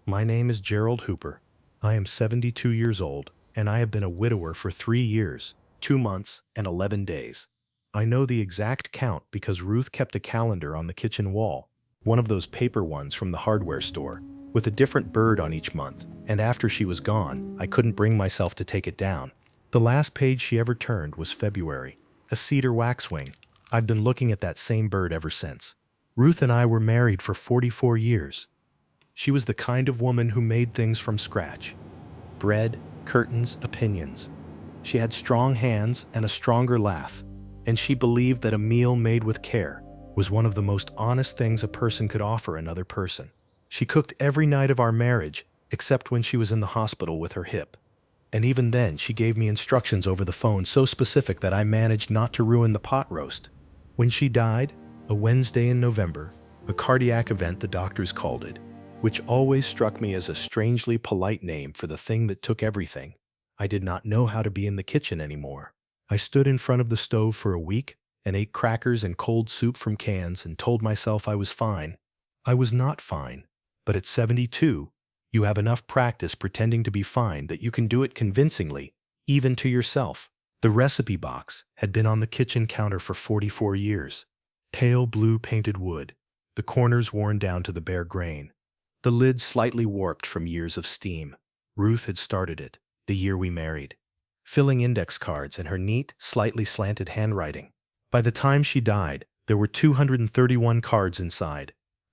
My name is Gerald Hooper. I am 72 years old, and I have been a widower for 3 years, 2 months, and 11 days. I know the exact count because Ruth kept a calendar on the kitchen wall, one of those paper ones from the hardware store, with a different bird on each month, and after she was gone, I couldn't bring myself to take it down. The last page she ever turned was February, a cedar waxwing. I've been looking at that same bird ever since. Ruth and I were married for 44 years. She was the kind of woman who made things from scratch. Bread, curtains, opinions. She had strong hands and a stronger laugh, and she believed that a meal made with care was one of the most honest things a person could offer another person. She cooked every night of our marriage, except when she was in the hospital with her hip. And even then, she gave me instructions over the phone so specific that I managed not to ruin the pot roast. When she died, a Wednesday in November, a cardiac event the doctors called it, which always struck me as a strangely polite name for the thing that took everything. I did not know how to be in the kitchen anymore. I stood in front of the stove for a week and ate crackers and cold soup from cans and told myself I was fine. I was not fine, but at 72, you have enough practice pretending to be fine that you can do it convincingly, even to yourself. The recipe box had been on the kitchen counter for 44 years. Pale blue painted wood, the corners worn down to the bare grain. The lid slightly warped from years of steam. Ruth had started it, the year we married, filling index cards in her neat, slightly slanted handwriting. By the time she died, there were 231 cards inside.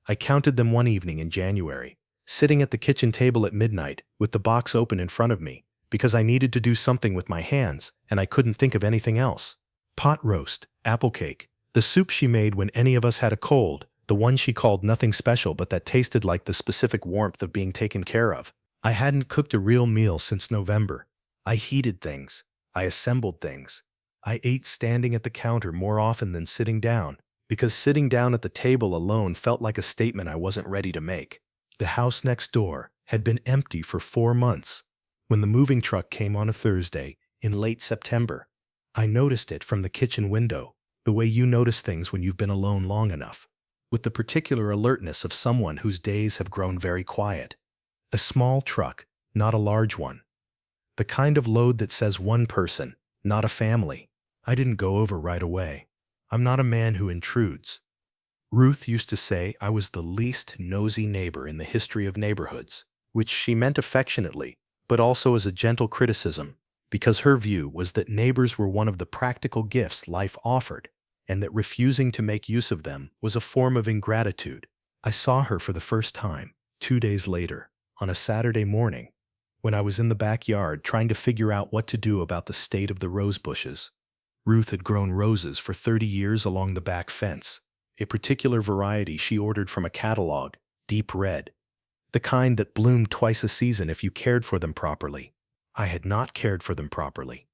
I counted them one evening in January, sitting at the kitchen table at midnight with the box open in front of me, because I needed to do something with my hands, and I couldn't think of anything else. Pot roast, apple cake, the soup she made when any of us had a cold, the one she called nothing special but that tasted like the specific warmth of being taken care of. I hadn't cooked a real meal since November. I heated things. I assembled things. I ate standing at the counter more often than sitting down, because sitting down at the table alone felt like a statement I wasn't ready to make. The house next door had been empty for 4 months. When the moving truck came on a Thursday in late September, I noticed it from the kitchen window, the way you notice things when you've been alone long enough, with the particular alertness of someone whose days have grown very quiet. A small truck, not a large one. The kind of load that says one person, not a family. I didn't go over right away. I'm not a man who intrudes. Ruth used to say I was the least nosy neighbor in the history of neighborhoods, which she meant affectionately, but also as a gentle criticism, because her view was that neighbors were one of the practical gifts life offered, and that refusing to make use of them was a form of ingratitude. I saw her for the first time, 2 days later, on a Saturday morning, when I was in the backyard trying to figure out what to do about the state of the rose bushes. Ruth had grown roses for 30 years along the back fence, a particular variety she ordered from a catalog, deep red, the kind that bloomed twice a season if you cared for them properly. I had not cared for them properly.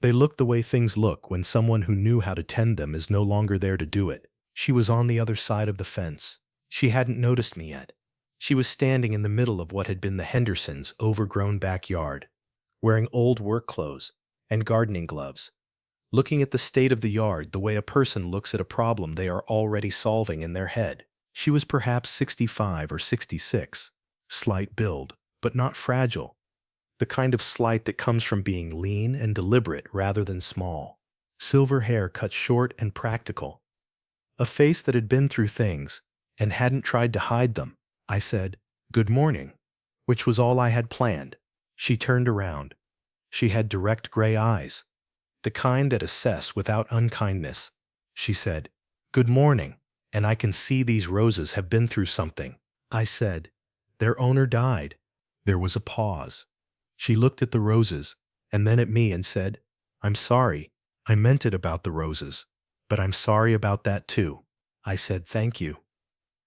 They looked the way things look when someone who knew how to tend them is no longer there to do it. She was on the other side of the fence. She hadn't noticed me yet. She was standing in the middle of what had been the Hendersons' overgrown backyard, wearing old work clothes and gardening gloves, looking at the state of the yard the way a person looks at a problem they are already solving in their head. She was perhaps 65 or 66, slight build, but not fragile, the kind of slight that comes from being lean and deliberate rather than small. Silver hair cut short and practical. A face that had been through things and hadn't tried to hide them. I said, "Good morning," which was all I had planned. She turned around. She had direct gray eyes, the kind that assess without unkindness. She said, "Good morning, and I can see these roses have been through something." I said, "Their owner died." There was a pause. She looked at the roses, and then at me and said, "I'm sorry. I meant it about the roses, but I'm sorry about that too." I said, "Thank you."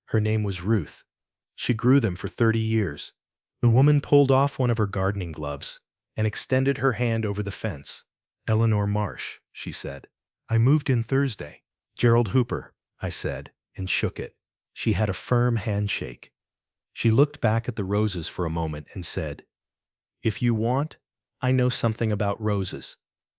Her name was Ruth. She grew them for 30 years. The woman pulled off one of her gardening gloves and extended her hand over the fence. "Eleanor Marsh," she said. "I moved in Thursday." "Gerald Hooper," I said, and shook it. She had a firm handshake. She looked back at the roses for a moment and said, "If you want, I know something about roses.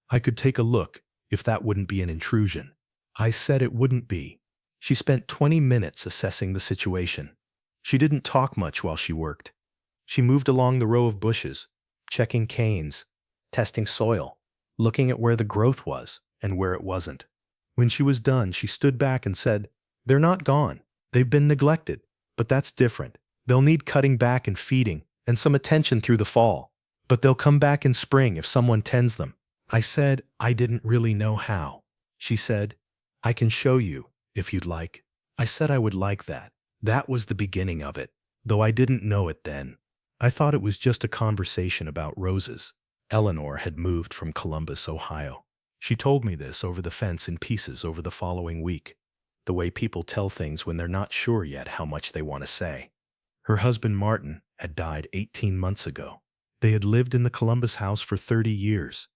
I could take a look, if that wouldn't be an intrusion." I said it wouldn't be. She spent 20 minutes assessing the situation. She didn't talk much while she worked. She moved along the row of bushes, checking canes, testing soil, looking at where the growth was and where it wasn't. When she was done, she stood back and said, "They're not gone. They've been neglected, but that's different. They'll need cutting back and feeding and some attention through the fall, but they'll come back in spring if someone tends them." I said I didn't really know how. She said, "I can show you if you'd like." I said I would like that. That was the beginning of it, though I didn't know it then. I thought it was just a conversation about roses. Eleanor had moved from Columbus, Ohio. She told me this over the fence in pieces over the following week, the way people tell things when they're not sure yet how much they want to say. Her husband, Martin, had died 18 months ago. They had lived in the Columbus house for 30 years.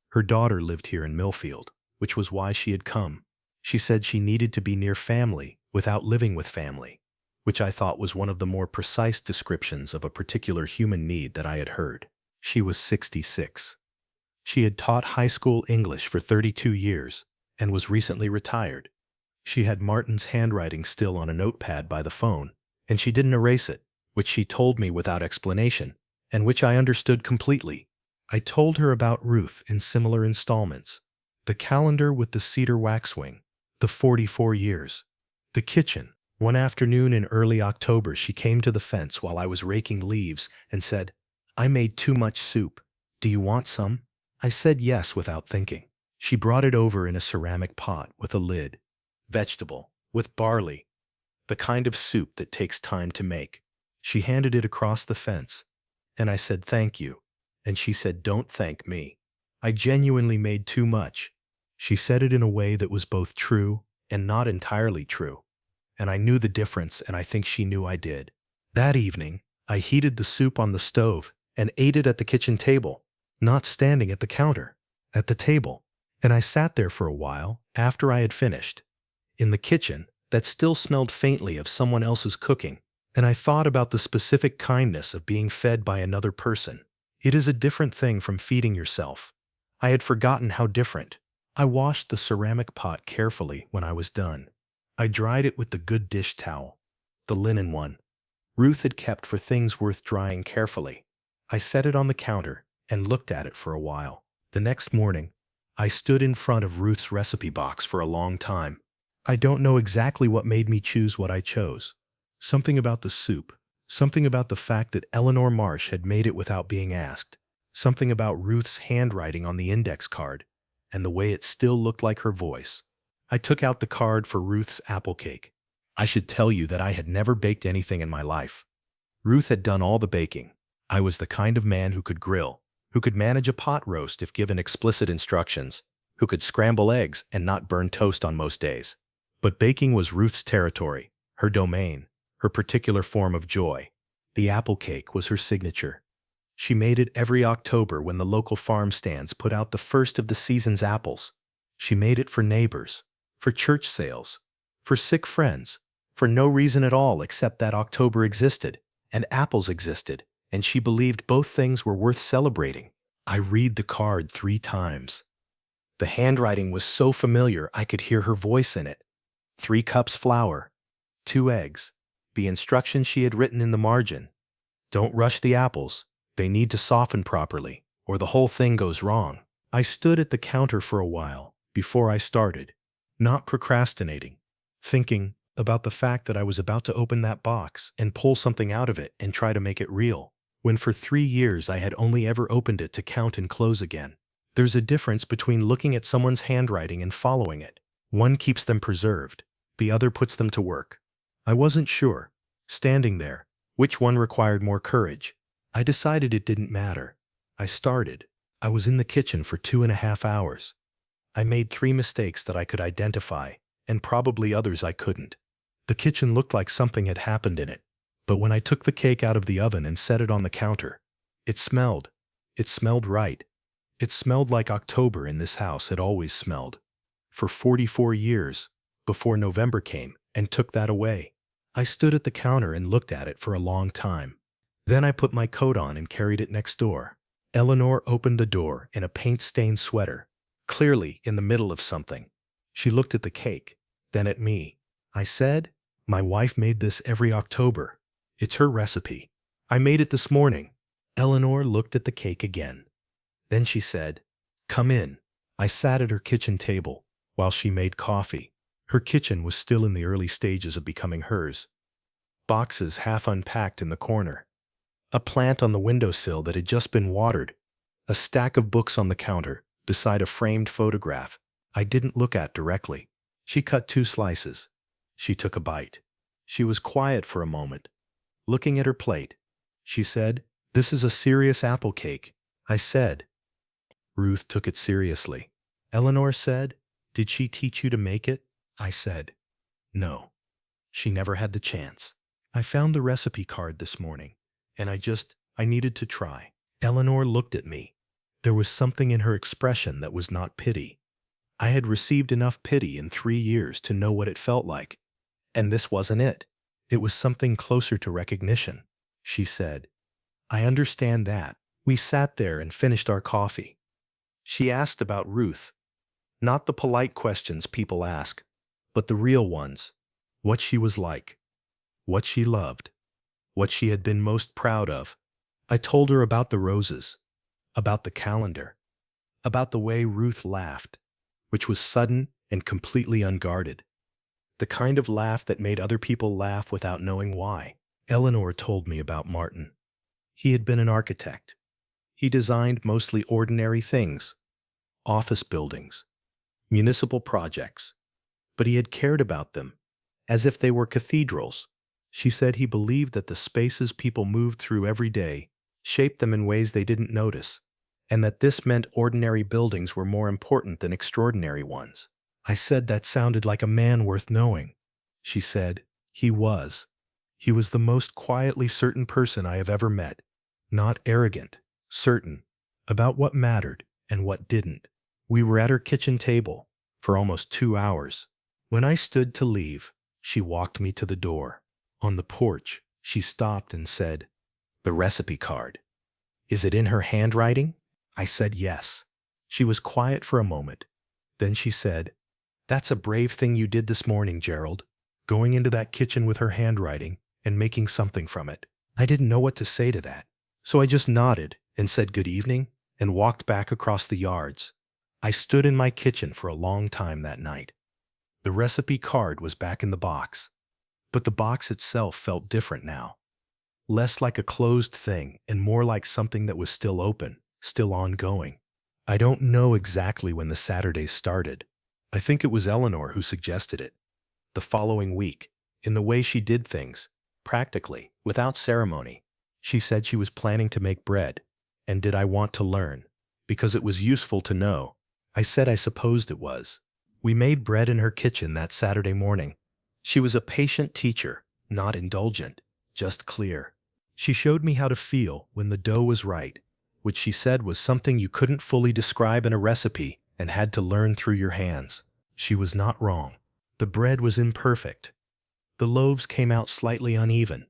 Her daughter lived here in Millfield, which was why she had come. She said she needed to be near family without living with family, which I thought was one of the more precise descriptions of a particular human need that I had heard. She was 66. She had taught high school English for 32 years and was recently retired. She had Martin's handwriting still on a notepad by the phone, and she didn't erase it, which she told me without explanation, and which I understood completely. I told her about Ruth in similar installments. The calendar with the cedar waxwing, the 44 years, the kitchen. One afternoon in early October, she came to the fence while I was raking leaves and said, "I made too much soup. Do you want some?" I said yes without thinking. She brought it over in a ceramic pot with a lid. Vegetable, with barley, the kind of soup that takes time to make. She handed it across the fence, and I said thank you, and she said don't thank me. I genuinely made too much. She said it in a way that was both true and not entirely true, and I knew the difference, and I think she knew I did. That evening, I heated the soup on the stove and ate it at the kitchen table, not standing at the counter, at the table, and I sat there for a while after I had finished, in the kitchen that still smelled faintly of someone else's cooking, and I thought about the specific kindness of being fed by another person. It is a different thing from feeding yourself. I had forgotten how different. I washed the ceramic pot carefully when I was done. I dried it with the good dish towel, the linen one Ruth had kept for things worth drying carefully. I set it on the counter and looked at it for a while. The next morning, I stood in front of Ruth's recipe box for a long time. I don't know exactly what made me choose what I chose. Something about the soup, something about the fact that Eleanor Marsh had made it without being asked, something about Ruth's handwriting on the index card, and the way it still looked like her voice. I took out the card for Ruth's apple cake. I should tell you that I had never baked anything in my life. Ruth had done all the baking. I was the kind of man who could grill, who could manage a pot roast if given explicit instructions, who could scramble eggs and not burn toast on most days. But baking was Ruth's territory, her domain, her particular form of joy. The apple cake was her signature. She made it every October when the local farm stands put out the first of the season's apples. She made it for neighbors, for church sales, for sick friends, for no reason at all except that October existed, and apples existed, and she believed both things were worth celebrating. I read the card 3 times. The handwriting was so familiar I could hear her voice in it. 3 cups flour, 2 eggs. The instructions she had written in the margin. Don't rush the apples. They need to soften properly, or the whole thing goes wrong. I stood at the counter for a while before I started, not procrastinating, thinking about the fact that I was about to open that box and pull something out of it and try to make it real, when for 3 years I had only ever opened it to count and close again. There's a difference between looking at someone's handwriting and following it. One keeps them preserved, the other puts them to work. I wasn't sure, standing there, which one required more courage. I decided it didn't matter. I started. I was in the kitchen for 2.5 hours. I made 3 mistakes that I could identify, and probably others I couldn't. The kitchen looked like something had happened in it, but when I took the cake out of the oven and set it on the counter, it smelled. It smelled right. It smelled like October in this house had always smelled. For 44 years, before November came and took that away. I stood at the counter and looked at it for a long time. Then I put my coat on and carried it next door. Eleanor opened the door in a paint-stained sweater, clearly in the middle of something. She looked at the cake, then at me. I said, "My wife made this every October. It's her recipe." I made it this morning. Eleanor looked at the cake again. Then she said, "Come in." I sat at her kitchen table while she made coffee. Her kitchen was still in the early stages of becoming hers. Boxes half unpacked in the corner. A plant on the windowsill that had just been watered. A stack of books on the counter beside a framed photograph I didn't look at directly. She cut 2 slices. She took a bite. She was quiet for a moment, looking at her plate. She said, "This is a serious apple cake." I said. Ruth took it seriously. Eleanor said, "Did she teach you to make it?" I said, "No. She never had the chance. I found the recipe card this morning, and I needed to try." Eleanor looked at me. There was something in her expression that was not pity. I had received enough pity in 3 years to know what it felt like. And this wasn't it. It was something closer to recognition. She said, "I understand that." We sat there and finished our coffee. She asked about Ruth. Not the polite questions people ask, but the real ones. What she was like. What she loved. What she had been most proud of. I told her about the roses. About the calendar. About the way Ruth laughed, which was sudden and completely unguarded. The kind of laugh that made other people laugh without knowing why. Eleanor told me about Martin. He had been an architect. He designed mostly ordinary things, office buildings, municipal projects, but he had cared about them, as if they were cathedrals. She said he believed that the spaces people moved through every day shaped them in ways they didn't notice, and that this meant ordinary buildings were more important than extraordinary ones. I said that sounded like a man worth knowing. She said, "He was. He was the most quietly certain person I have ever met. Not arrogant, certain, about what mattered and what didn't." We were at her kitchen table for almost 2 hours. When I stood to leave, she walked me to the door. On the porch, she stopped and said, "The recipe card. Is it in her handwriting?" I said yes. She was quiet for a moment. Then she said, "That's a brave thing you did this morning, Gerald, going into that kitchen with her handwriting and making something from it." I didn't know what to say to that, so I just nodded and said good evening and walked back across the yards. I stood in my kitchen for a long time that night. The recipe card was back in the box, but the box itself felt different now. Less like a closed thing and more like something that was still open, still ongoing. I don't know exactly when the Saturdays started. I think it was Eleanor who suggested it. The following week, in the way she did things, practically, without ceremony, she said she was planning to make bread, and did I want to learn, because it was useful to know. I said I supposed it was. We made bread in her kitchen that Saturday morning. She was a patient teacher, not indulgent, just clear. She showed me how to feel when the dough was right, which she said was something you couldn't fully describe in a recipe and had to learn through your hands. She was not wrong. The bread was imperfect. The loaves came out slightly uneven,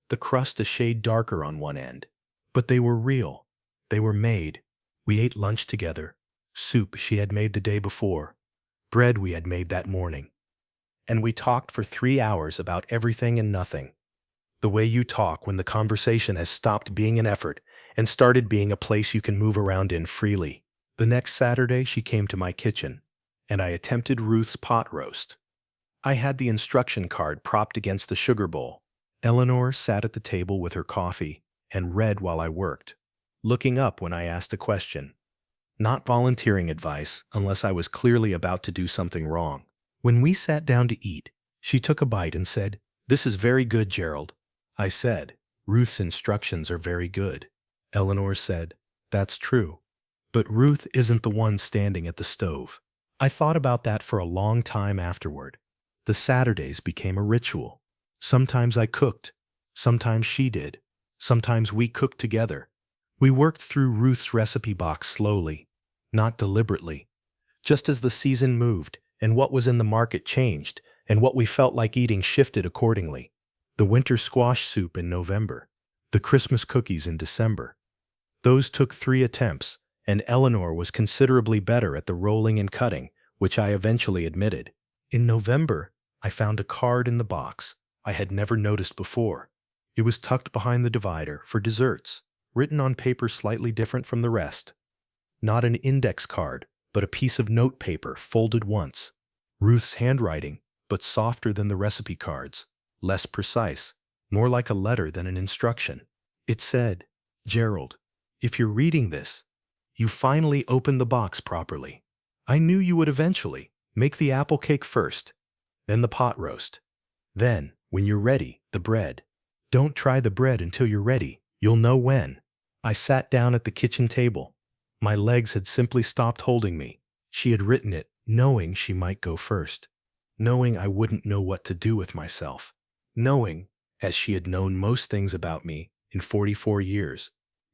the crust a shade darker on one end. But they were real. They were made. We ate lunch together. Soup she had made the day before. Bread we had made that morning. And we talked for 3 hours about everything and nothing. The way you talk when the conversation has stopped being an effort and started being a place you can move around in freely. The next Saturday she came to my kitchen, and I attempted Ruth's pot roast. I had the instruction card propped against the sugar bowl. Eleanor sat at the table with her coffee and read while I worked, looking up when I asked a question. Not volunteering advice unless I was clearly about to do something wrong. When we sat down to eat, she took a bite and said, "This is very good, Gerald." I said, "Ruth's instructions are very good." Eleanor said, "That's true. But Ruth isn't the one standing at the stove." I thought about that for a long time afterward. The Saturdays became a ritual. Sometimes I cooked. Sometimes she did. Sometimes we cooked together. We worked through Ruth's recipe box slowly, not deliberately. Just as the season moved and what was in the market changed and what we felt like eating shifted accordingly. The winter squash soup in November. The Christmas cookies in December. Those took 3 attempts, and Eleanor was considerably better at the rolling and cutting, which I eventually admitted. In November, I found a card in the box I had never noticed before. It was tucked behind the divider for desserts, written on paper slightly different from the rest. Not an index card, but a piece of note paper folded once. Ruth's handwriting, but softer than the recipe cards, less precise, more like a letter than an instruction. It said, "Gerald, if you're reading this, you finally opened the box properly. I knew you would eventually. Make the apple cake first, then the pot roast. Then, when you're ready, the bread. Don't try the bread until you're ready. You'll know when." I sat down at the kitchen table. My legs had simply stopped holding me. She had written it, knowing she might go first. Knowing I wouldn't know what to do with myself. Knowing, as she had known most things about me in 44 years,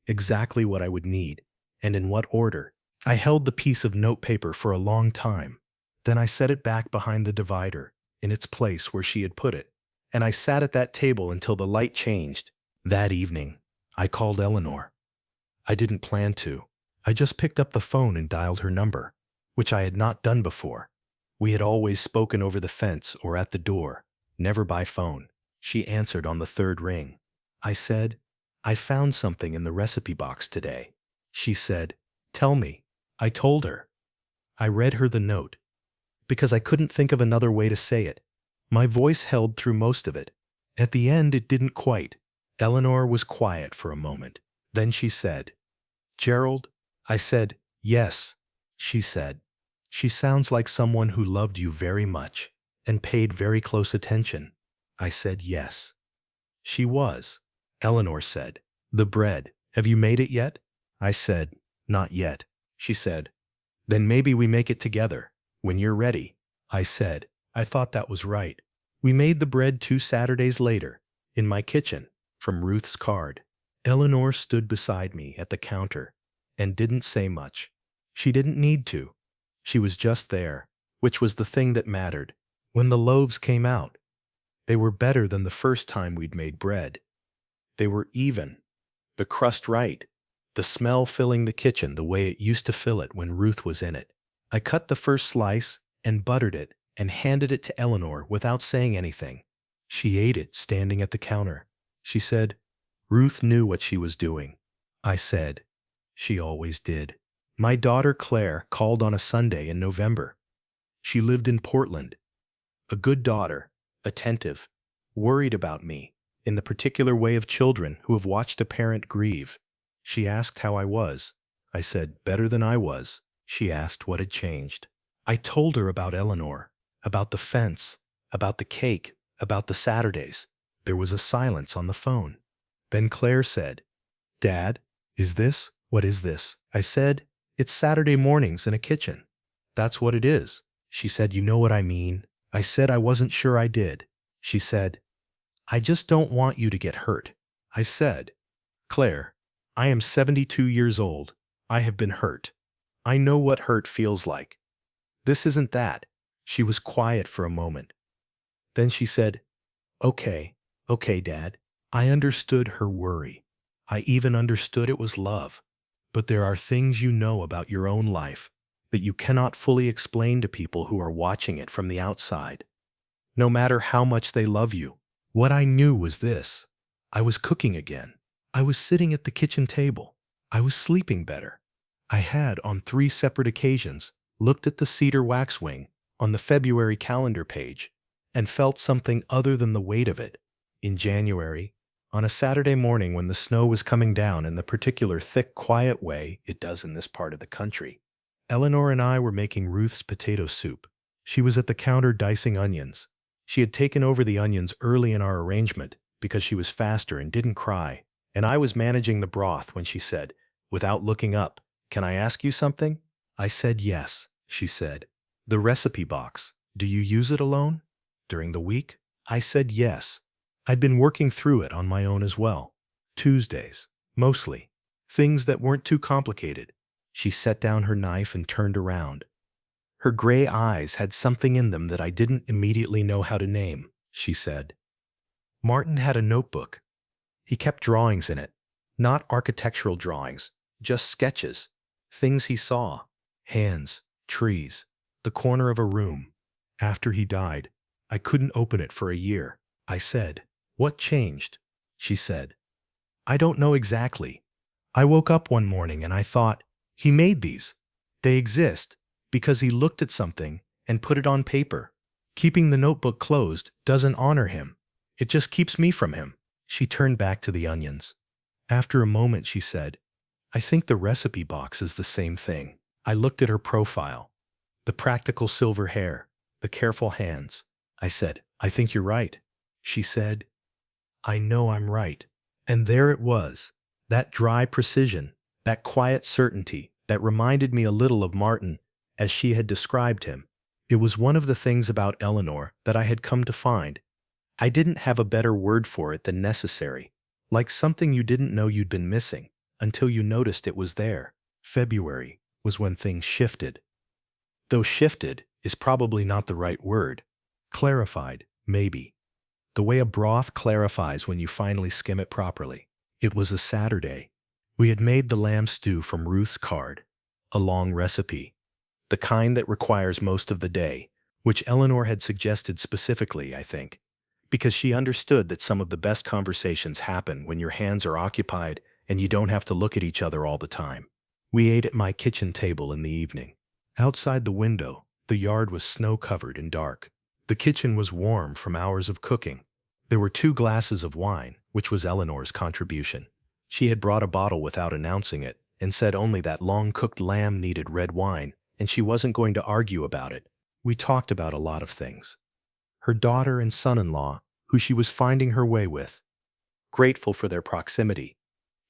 exactly what I would need, and in what order. I held the piece of notepaper for a long time. Then I set it back behind the divider, in its place where she had put it, and I sat at that table until the light changed. That evening, I called Eleanor. I didn't plan to. I just picked up the phone and dialed her number, which I had not done before. We had always spoken over the fence or at the door, never by phone. She answered on the third ring. I said, "I found something in the recipe box today." She said, "Tell me." I told her. I read her the note, because I couldn't think of another way to say it. My voice held through most of it. At the end, it didn't quite. Eleanor was quiet for a moment. Then she said, "Gerald?" I said, "Yes." She said, "She sounds like someone who loved you very much and paid very close attention." I said, "Yes." She was. Eleanor said, "The bread, have you made it yet?" I said, "Not yet." She said, "Then maybe we make it together, when you're ready." I said, I thought that was right. We made the bread 2 Saturdays later, in my kitchen, from Ruth's card. Eleanor stood beside me at the counter and didn't say much. She didn't need to. She was just there, which was the thing that mattered. When the loaves came out, they were better than the first time we'd made bread. They were even, the crust right, the smell filling the kitchen the way it used to fill it when Ruth was in it. I cut the first slice and buttered it and handed it to Eleanor without saying anything. She ate it standing at the counter. She said, "Ruth knew what she was doing." I said, "She always did." My daughter Claire called on a Sunday in November. She lived in Portland. A good daughter, attentive, worried about me, in the particular way of children who have watched a parent grieve. She asked how I was. I said, "Better than I was." She asked what had changed. I told her about Eleanor, about the fence, about the cake, about the Saturdays. There was a silence on the phone. Then Claire said, "Dad, what is this?" I said, "It's Saturday mornings in a kitchen. That's what it is." She said, "You know what I mean?" I said I wasn't sure I did. She said, "I just don't want you to get hurt." I said, "Claire, I am 72 years old. I have been hurt. I know what hurt feels like. This isn't that." She was quiet for a moment. Then she said, "Okay, okay, Dad." I understood her worry. I even understood it was love. But there are things you know about your own life that you cannot fully explain to people who are watching it from the outside, no matter how much they love you. What I knew was this. I was cooking again. I was sitting at the kitchen table. I was sleeping better. I had, on 3 separate occasions, looked at the cedar waxwing on the February calendar page and felt something other than the weight of it. In January, on a Saturday morning when the snow was coming down in the particular thick, quiet way it does in this part of the country, Eleanor and I were making Ruth's potato soup. She was at the counter dicing onions. She had taken over the onions early in our arrangement because she was faster and didn't cry, and I was managing the broth when she said, without looking up, "Can I ask you something?" I said yes. She said, "The recipe box, do you use it alone? During the week?" I said yes. I'd been working through it on my own as well. Tuesdays, mostly. Things that weren't too complicated. She set down her knife and turned around. Her gray eyes had something in them that I didn't immediately know how to name. She said, "Martin had a notebook. He kept drawings in it. Not architectural drawings, just sketches. Things he saw. Hands, trees, the corner of a room. After he died, I couldn't open it for a year." I said, "What changed?" she said. I don't know exactly. I woke up one morning and I thought, he made these. They exist because he looked at something and put it on paper. Keeping the notebook closed doesn't honor him. It just keeps me from him. She turned back to the onions. After a moment, she said, I think the recipe box is the same thing. I looked at her profile. The practical silver hair, the careful hands. I said, I think you're right. She said, I know I'm right. And there it was, that dry precision, that quiet certainty that reminded me a little of Martin as she had described him. It was one of the things about Eleanor that I had come to find. I didn't have a better word for it than necessary, like something you didn't know you'd been missing until you noticed it was there. February was when things shifted. Though shifted is probably not the right word. Clarified, maybe. The way a broth clarifies when you finally skim it properly. It was a Saturday. We had made the lamb stew from Ruth's card, a long recipe, the kind that requires most of the day, which Eleanor had suggested specifically, I think, because she understood that some of the best conversations happen when your hands are occupied and you don't have to look at each other all the time. We ate at my kitchen table in the evening. Outside the window, the yard was snow-covered and dark. The kitchen was warm from hours of cooking. There were 2 glasses of wine, which was Eleanor's contribution. She had brought a bottle without announcing it and said only that long-cooked lamb needed red wine, and she wasn't going to argue about it. We talked about a lot of things. Her daughter and son-in-law, who she was finding her way with. Grateful for their proximity.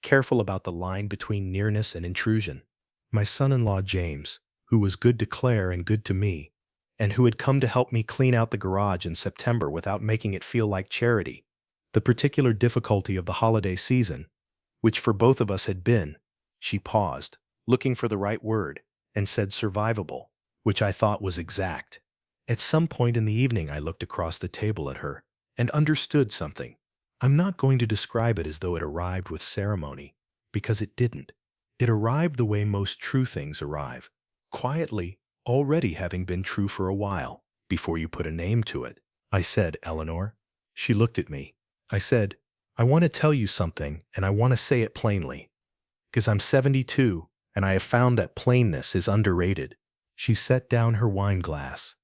Careful about the line between nearness and intrusion. My son-in-law James, who was good to Claire and good to me, and who had come to help me clean out the garage in September without making it feel like charity. The particular difficulty of the holiday season, which for both of us had been, she paused, looking for the right word, and said survivable, which I thought was exact. At some point in the evening I looked across the table at her and understood something. I'm not going to describe it as though it arrived with ceremony, because it didn't. It arrived the way most true things arrive, quietly, already having been true for a while, before you put a name to it. I said, Eleanor. She looked at me. I said, I want to tell you something, and I want to say it plainly. Because I'm 72, and I have found that plainness is underrated. She set down her wine glass.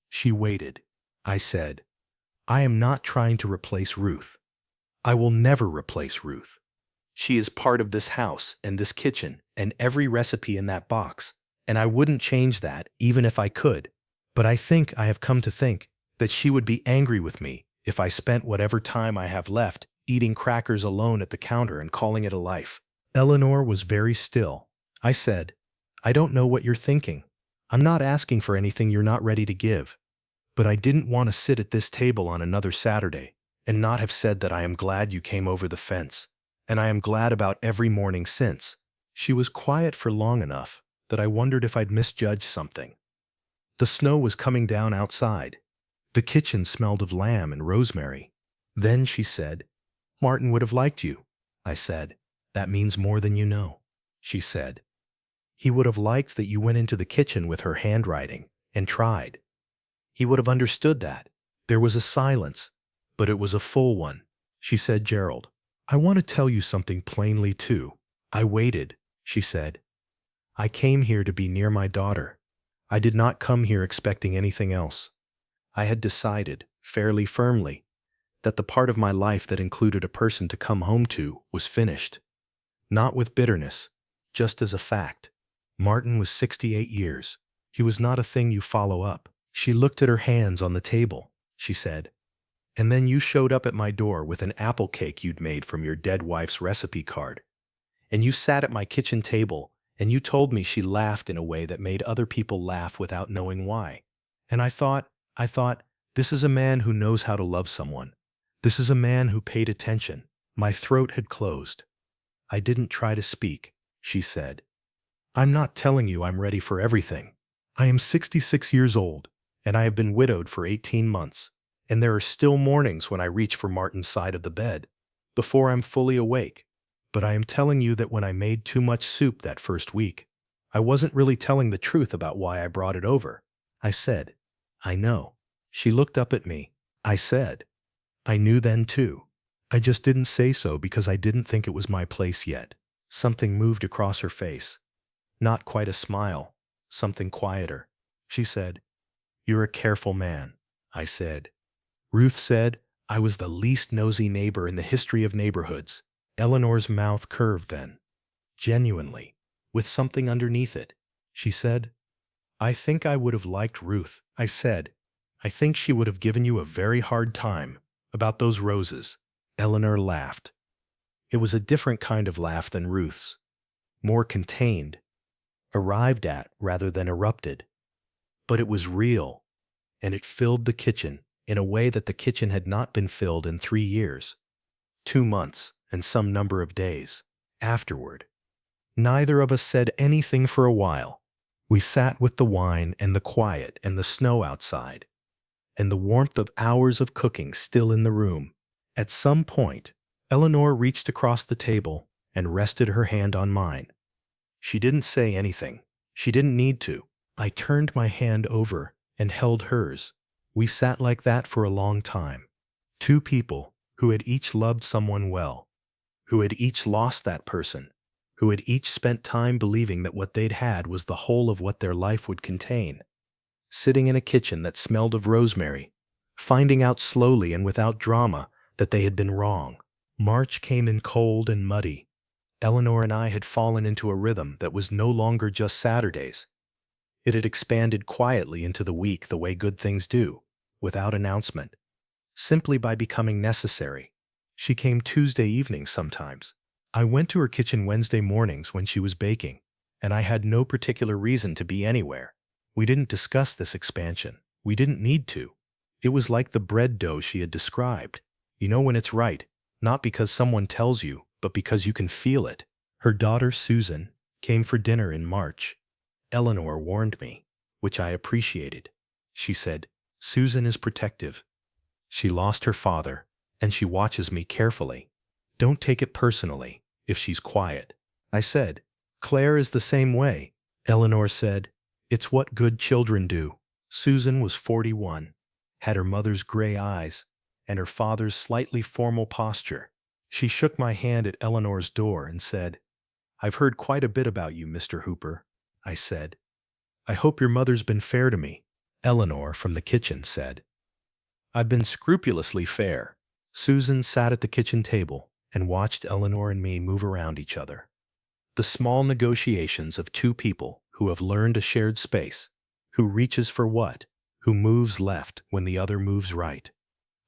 She waited. I said, I am not trying to replace Ruth. I will never replace Ruth. She is part of this house and this kitchen and every recipe in that box, and I wouldn't change that even if I could. But I have come to think that she would be angry with me if I spent whatever time I have left eating crackers alone at the counter and calling it a life. Eleanor was very still. I said, I don't know what you're thinking. I'm not asking for anything you're not ready to give. But I didn't want to sit at this table on another Saturday and not have said that I am glad you came over the fence, and I am glad about every morning since. She was quiet for long enough that I wondered if I'd misjudged something. The snow was coming down outside. The kitchen smelled of lamb and rosemary. Then she said, Martin would have liked you. I said, that means more than you know. She said, he would have liked that you went into the kitchen with her handwriting and tried. He would have understood that. There was a silence, but it was a full one. She said, Gerald, I want to tell you something plainly too. I waited, she said. I came here to be near my daughter. I did not come here expecting anything else. I had decided, fairly firmly, that the part of my life that included a person to come home to was finished. Not with bitterness, just as a fact. Martin was 68 years. He was not a thing you follow up. She looked at her hands on the table. She said, and then you showed up at my door with an apple cake you'd made from your dead wife's recipe card. And you sat at my kitchen table, and you told me she laughed in a way that made other people laugh without knowing why. And I thought, this is a man who knows how to love someone. This is a man who paid attention. My throat had closed. I didn't try to speak, she said. I'm not telling you I'm ready for everything. I am 66 years old, and I have been widowed for 18 months, and there are still mornings when I reach for Martin's side of the bed, before I'm fully awake. But I am telling you that when I made too much soup that first week, I wasn't really telling the truth about why I brought it over. I said, I know. She looked up at me. I said, I knew then too. I just didn't say so because I didn't think it was my place yet. Something moved across her face. Not quite a smile. Something quieter. She said, "You're a careful man," I said. Ruth said, "I was the least nosy neighbor in the history of neighborhoods." Eleanor's mouth curved then. Genuinely. With something underneath it. She said, "I think I would have liked Ruth." I said, "I think she would have given you a very hard time about those roses." Eleanor laughed. It was a different kind of laugh than Ruth's. More contained. Arrived at rather than erupted. But it was real, and it filled the kitchen in a way that the kitchen had not been filled in 3 years, 2 months, and some number of days afterward. Neither of us said anything for a while. We sat with the wine and the quiet and the snow outside, and the warmth of hours of cooking still in the room. At some point, Eleanor reached across the table and rested her hand on mine. She didn't say anything. She didn't need to. I turned my hand over and held hers. We sat like that for a long time. Two people who had each loved someone well, who had each lost that person, who had each spent time believing that what they'd had was the whole of what their life would contain. Sitting in a kitchen that smelled of rosemary, finding out slowly and without drama that they had been wrong. March came in cold and muddy. Eleanor and I had fallen into a rhythm that was no longer just Saturdays. It had expanded quietly into the week the way good things do, without announcement, simply by becoming necessary. She came Tuesday evenings sometimes. I went to her kitchen Wednesday mornings when she was baking, and I had no particular reason to be anywhere. We didn't discuss this expansion. We didn't need to. It was like the bread dough she had described. You know when it's right, not because someone tells you, but because you can feel it. Her daughter, Susan, came for dinner in March. Eleanor warned me, which I appreciated. She said, "Susan is protective. She lost her father, and she watches me carefully. Don't take it personally if she's quiet." I said, "Claire is the same way." Eleanor said, "It's what good children do." Susan was 41, had her mother's gray eyes, and her father's slightly formal posture. She shook my hand at Eleanor's door and said, "I've heard quite a bit about you, Mr. Hooper." I said, "I hope your mother's been fair to me." Eleanor from the kitchen said, "I've been scrupulously fair." Susan sat at the kitchen table and watched Eleanor and me move around each other. The small negotiations of two people who have learned a shared space, who reaches for what, who moves left when the other moves right.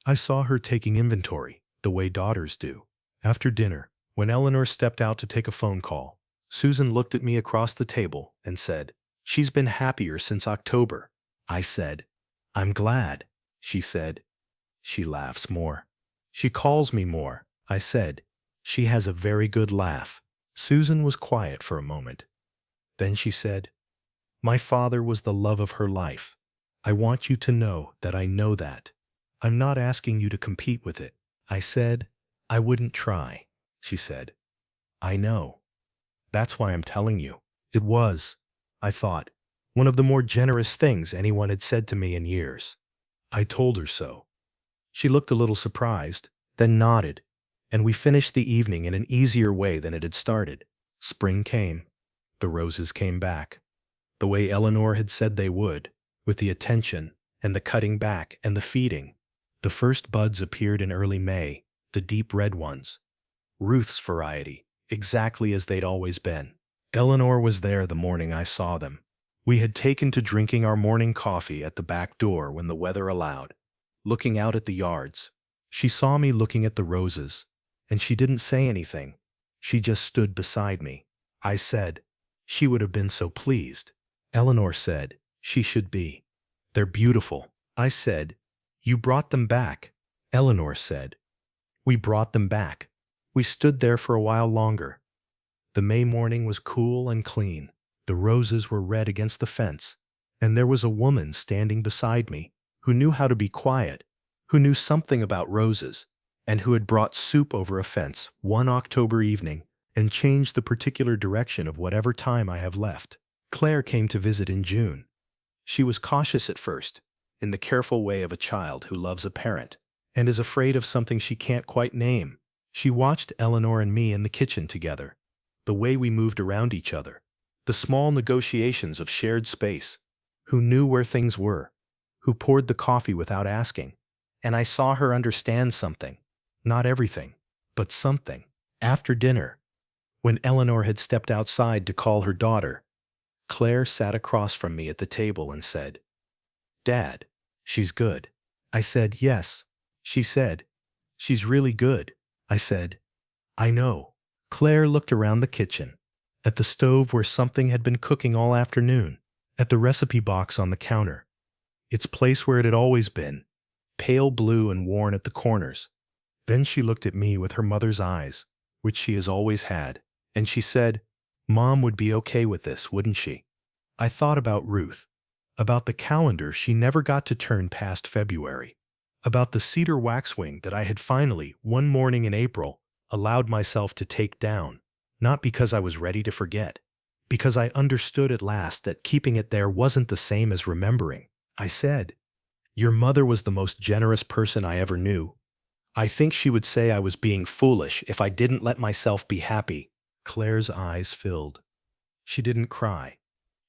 I saw her taking inventory, the way daughters do. After dinner, when Eleanor stepped out to take a phone call, Susan looked at me across the table and said, "She's been happier since October." I said, "I'm glad." She said, "She laughs more." "She calls me more." I said, "She has a very good laugh." Susan was quiet for a moment. Then she said, "My father was the love of her life. I want you to know that I know that. I'm not asking you to compete with it." I said, "I wouldn't try." She said, "I know. That's why I'm telling you." It was, I thought, one of the more generous things anyone had said to me in years. I told her so. She looked a little surprised, then nodded, and we finished the evening in an easier way than it had started. Spring came. The roses came back, the way Eleanor had said they would, with the attention and the cutting back and the feeding. The first buds appeared in early May, the deep red ones. Ruth's variety, exactly as they'd always been. Eleanor was there the morning I saw them. We had taken to drinking our morning coffee at the back door when the weather allowed, looking out at the yards. She saw me looking at the roses, and she didn't say anything. She just stood beside me. I said, "She would have been so pleased." Eleanor said, "She should be. They're beautiful." I said, "You brought them back." Eleanor said, "We brought them back." We stood there for a while longer. The May morning was cool and clean. The roses were red against the fence, and there was a woman standing beside me who knew how to be quiet, who knew something about roses, and who had brought soup over a fence one October evening and changed the particular direction of whatever time I have left. Claire came to visit in June. She was cautious at first, in the careful way of a child who loves a parent, and is afraid of something she can't quite name. She watched Eleanor and me in the kitchen together, the way we moved around each other, the small negotiations of shared space, who knew where things were, who poured the coffee without asking. And I saw her understand something. Not everything, but something. After dinner, when Eleanor had stepped outside to call her daughter, Claire sat across from me at the table and said, "Dad, she's good." I said, "Yes." She said, "She's really good." I said, "I know." Claire looked around the kitchen, at the stove where something had been cooking all afternoon, at the recipe box on the counter, its place where it had always been, pale blue and worn at the corners. Then she looked at me with her mother's eyes, which she has always had, and she said, "Mom would be okay with this, wouldn't she?" I thought about Ruth, about the calendar she never got to turn past February, about the cedar waxwing that I had finally, one morning in April, allowed myself to take down, not because I was ready to forget, because I understood at last that keeping it there wasn't the same as remembering. I said, "Your mother was the most generous person I ever knew. I think she would say I was being foolish if I didn't let myself be happy." Claire's eyes filled. She didn't cry.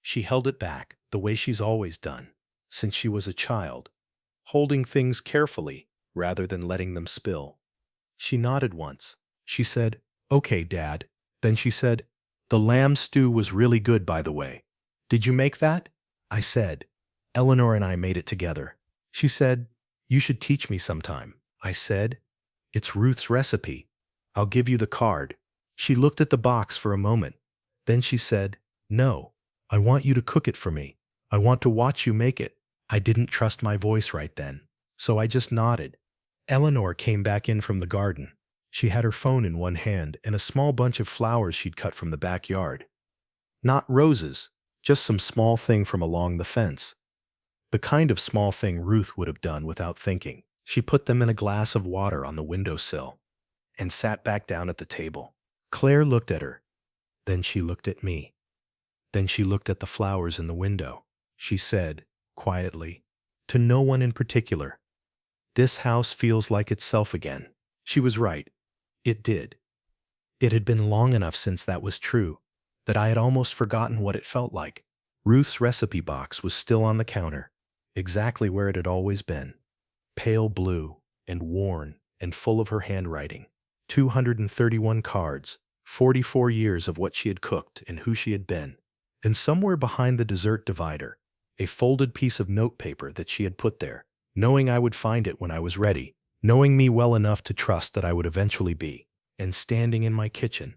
She held it back the way she's always done, since she was a child, holding things carefully rather than letting them spill. She nodded once. She said, "Okay, Dad." Then she said, "The lamb stew was really good, by the way. Did you make that?" I said, "Eleanor and I made it together." She said, "You should teach me sometime." I said, "It's Ruth's recipe. I'll give you the card." She looked at the box for a moment. Then she said, "No, I want you to cook it for me. I want to watch you make it." I didn't trust my voice right then, so I just nodded. Eleanor came back in from the garden. She had her phone in one hand and a small bunch of flowers she'd cut from the backyard. Not roses, just some small thing from along the fence. The kind of small thing Ruth would have done without thinking. She put them in a glass of water on the windowsill and sat back down at the table. Claire looked at her. Then she looked at me. Then she looked at the flowers in the window. She said, quietly, to no one in particular, "This house feels like itself again." She was right. It did. It had been long enough since that was true that I had almost forgotten what it felt like. Ruth's recipe box was still on the counter, exactly where it had always been, pale blue and worn and full of her handwriting. 231 cards, 44 years of what she had cooked and who she had been. And somewhere behind the dessert divider, a folded piece of notepaper that she had put there, knowing I would find it when I was ready, knowing me well enough to trust that I would eventually be, and standing in my kitchen,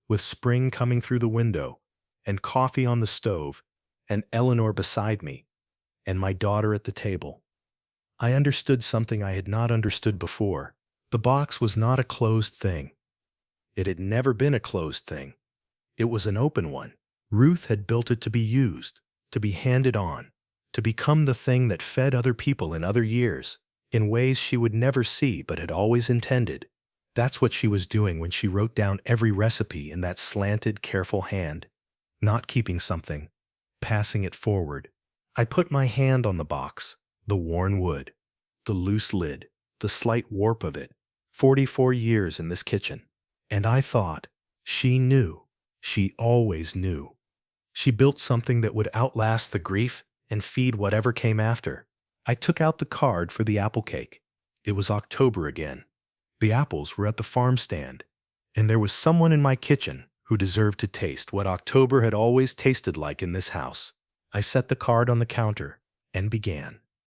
with spring coming through the window, and coffee on the stove, and Eleanor beside me, and my daughter at the table. I understood something I had not understood before. The box was not a closed thing. It had never been a closed thing. It was an open one. Ruth had built it to be used, to be handed on, to become the thing that fed other people in other years, in ways she would never see but had always intended. That's what she was doing when she wrote down every recipe in that slanted, careful hand, not keeping something, passing it forward. I put my hand on the box, the worn wood, the loose lid, the slight warp of it, 44 years in this kitchen. And I thought, she knew. She always knew. She built something that would outlast the grief and feed whatever came after. I took out the card for the apple cake. It was October again. The apples were at the farm stand, and there was someone in my kitchen who deserved to taste what October had always tasted like in this house. I set the card on the counter and began.